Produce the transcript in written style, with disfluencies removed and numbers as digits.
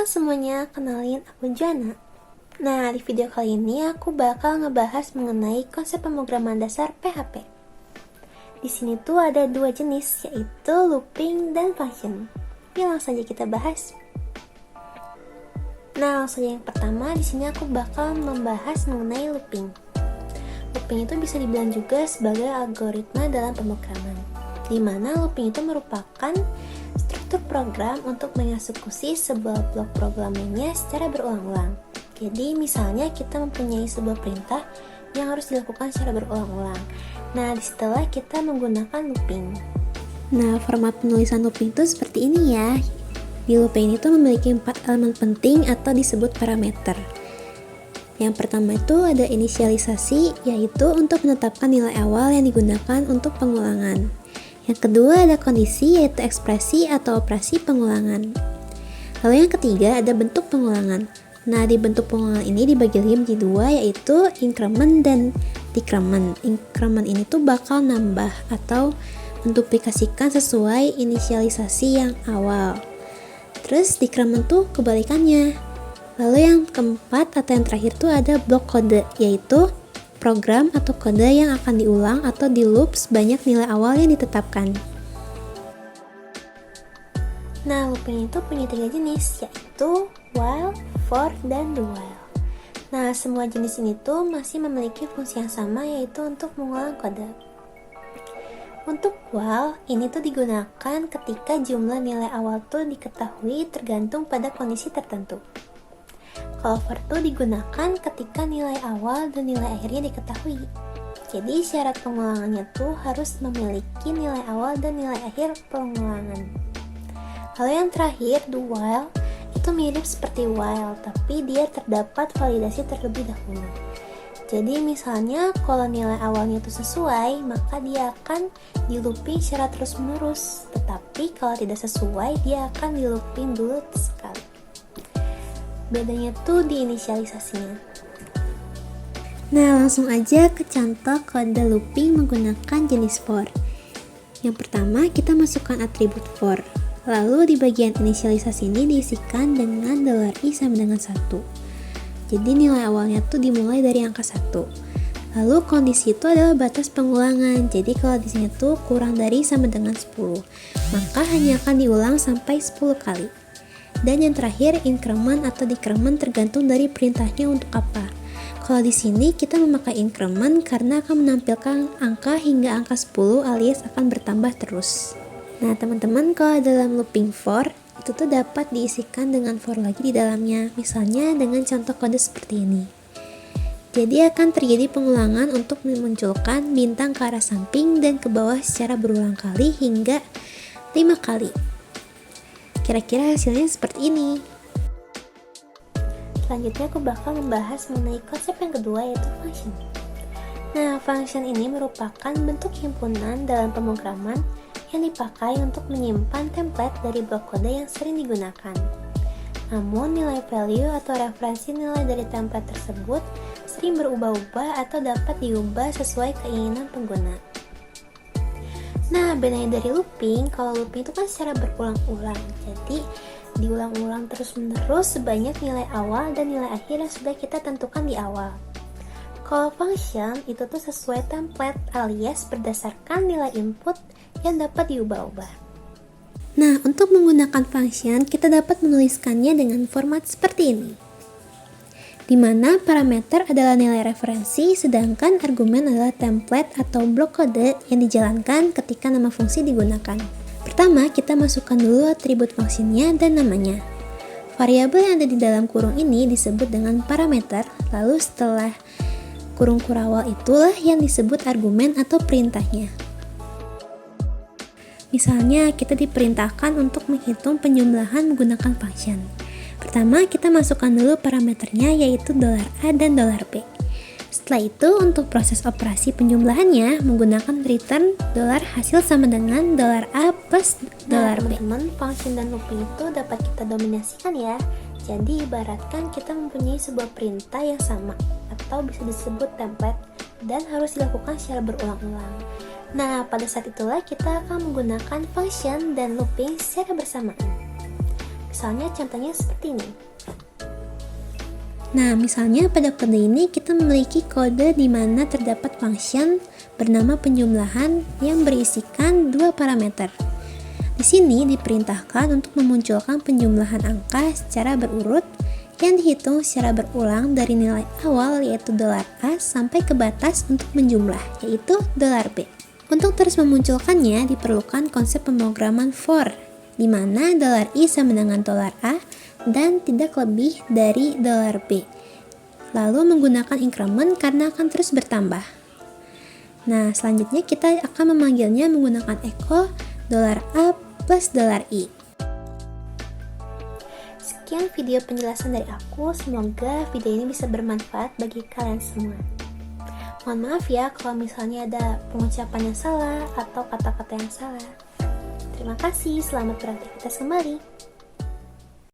Halo semuanya, kenalin aku Jana. Nah, di video kali ini aku bakal ngebahas mengenai konsep pemrograman dasar PHP. Di sini tuh ada dua jenis, yaitu looping dan function. Yuk langsung saja kita bahas. Nah, langsung yang pertama di sini aku bakal membahas mengenai looping. Looping itu bisa dibilang juga sebagai algoritma dalam pemrograman, di mana looping itu merupakan struktur program untuk mengeksekusi sebuah blok programnya secara berulang-ulang. Jadi misalnya kita mempunyai sebuah perintah yang harus dilakukan secara berulang-ulang. Nah, setelah kita menggunakan looping. Nah, format penulisan looping itu seperti ini ya. Di looping itu memiliki 4 elemen penting atau disebut parameter. Yang pertama itu ada inisialisasi, yaitu untuk menetapkan nilai awal yang digunakan untuk pengulangan. Yang kedua ada kondisi, yaitu ekspresi atau operasi pengulangan. Lalu yang ketiga ada bentuk pengulangan. Nah, di bentuk pengulangan ini dibagi lagi menjadi dua, yaitu increment dan decrement. Increment ini tuh bakal nambah atau menduplikasikan sesuai inisialisasi yang awal. Terus decrement tuh kebalikannya. Lalu yang keempat atau yang terakhir tuh ada blok kode, yaitu program atau kode yang akan diulang atau di loop sebanyak nilai awal yang ditetapkan. Nah, looping itu punya 3 jenis, yaitu while, for, dan do while. Nah, semua jenis ini tuh masih memiliki fungsi yang sama, yaitu untuk mengulang kode. Untuk while, ini tuh digunakan ketika jumlah nilai awal tuh diketahui tergantung pada kondisi tertentu. Kalau for tuh digunakan ketika nilai awal dan nilai akhirnya diketahui. Jadi syarat pengulangannya tuh harus memiliki nilai awal dan nilai akhir pengulangan. Lalu yang terakhir, do while, itu mirip seperti while, tapi dia terdapat validasi terlebih dahulu. Jadi misalnya kalau nilai awalnya itu sesuai, maka dia akan di looping secara terus menerus. Tetapi kalau tidak sesuai, dia akan di looping dulu sekali. Bedanya tuh di inisialisasinya. Nah, langsung aja ke contoh kode looping menggunakan jenis for. Yang pertama, kita masukkan atribut for. Lalu di bagian inisialisasi ini diisikan dengan $i sama dengan 1. Jadi nilai awalnya tuh dimulai dari angka 1. Lalu kondisi itu adalah batas pengulangan. Jadi kalau di sini tuh kurang dari sama dengan 10, maka hanya akan diulang sampai 10 kali. Dan yang terakhir, increment atau decrement tergantung dari perintahnya untuk apa. Kalau di sini kita memakai increment karena akan menampilkan angka hingga angka 10 alias akan bertambah terus. Nah, teman-teman, kalau dalam looping for, itu tuh dapat diisikan dengan for lagi di dalamnya. Misalnya dengan contoh kode seperti ini. Jadi akan terjadi pengulangan untuk memunculkan bintang ke arah samping dan ke bawah secara berulang kali hingga 5 kali. Kira-kira hasilnya seperti ini. Selanjutnya aku bakal membahas mengenai konsep yang kedua, yaitu function. Nah, function ini merupakan bentuk himpunan dalam pemrograman yang dipakai untuk menyimpan template dari blok kode yang sering digunakan. Namun, nilai value atau referensi nilai dari template tersebut sering berubah-ubah atau dapat diubah sesuai keinginan pengguna. Nah, bedanya dari looping, kalau looping itu kan secara berulang-ulang, jadi diulang-ulang terus-menerus sebanyak nilai awal dan nilai akhir yang sudah kita tentukan di awal. Kalau function, itu tuh sesuai template alias berdasarkan nilai input yang dapat diubah-ubah. Nah, untuk menggunakan function, kita dapat menuliskannya dengan format seperti ini, di mana parameter adalah nilai referensi, sedangkan argumen adalah template atau blok kode yang dijalankan ketika nama fungsi digunakan. Pertama, kita masukkan dulu atribut fungsinya dan namanya. Variabel yang ada di dalam kurung ini disebut dengan parameter, lalu setelah kurung kurawal itulah yang disebut argumen atau perintahnya. Misalnya, kita diperintahkan untuk menghitung penjumlahan menggunakan function. Pertama, kita masukkan dulu parameternya, yaitu $a dan $b. Setelah itu, untuk proses operasi penjumlahannya menggunakan return $hasil sama dengan $a plus $b. Teman-teman, function dan looping itu dapat kita dominasikan ya. Jadi, ibaratkan kita mempunyai sebuah perintah yang sama, atau bisa disebut template, dan harus dilakukan secara berulang-ulang. Nah, pada saat itulah kita akan menggunakan function dan looping secara bersamaan. Misalnya contohnya seperti ini. Nah, misalnya pada kode ini kita memiliki kode di mana terdapat function bernama penjumlahan yang berisikan dua parameter. Di sini diperintahkan untuk memunculkan penjumlahan angka secara berurut yang dihitung secara berulang dari nilai awal yaitu $A sampai ke batas untuk menjumlah yaitu $B. Untuk terus memunculkannya diperlukan konsep pemrograman for, di mana $i sama dengan $a dan tidak lebih dari $b. Lalu menggunakan increment karena akan terus bertambah. Nah, selanjutnya kita akan memanggilnya menggunakan echo $a plus $i. Sekian video penjelasan dari aku, semoga video ini bisa bermanfaat bagi kalian semua. Mohon maaf ya kalau misalnya ada pengucapan yang salah atau kata-kata yang salah. Terima kasih, selamat beraktivitas kembali.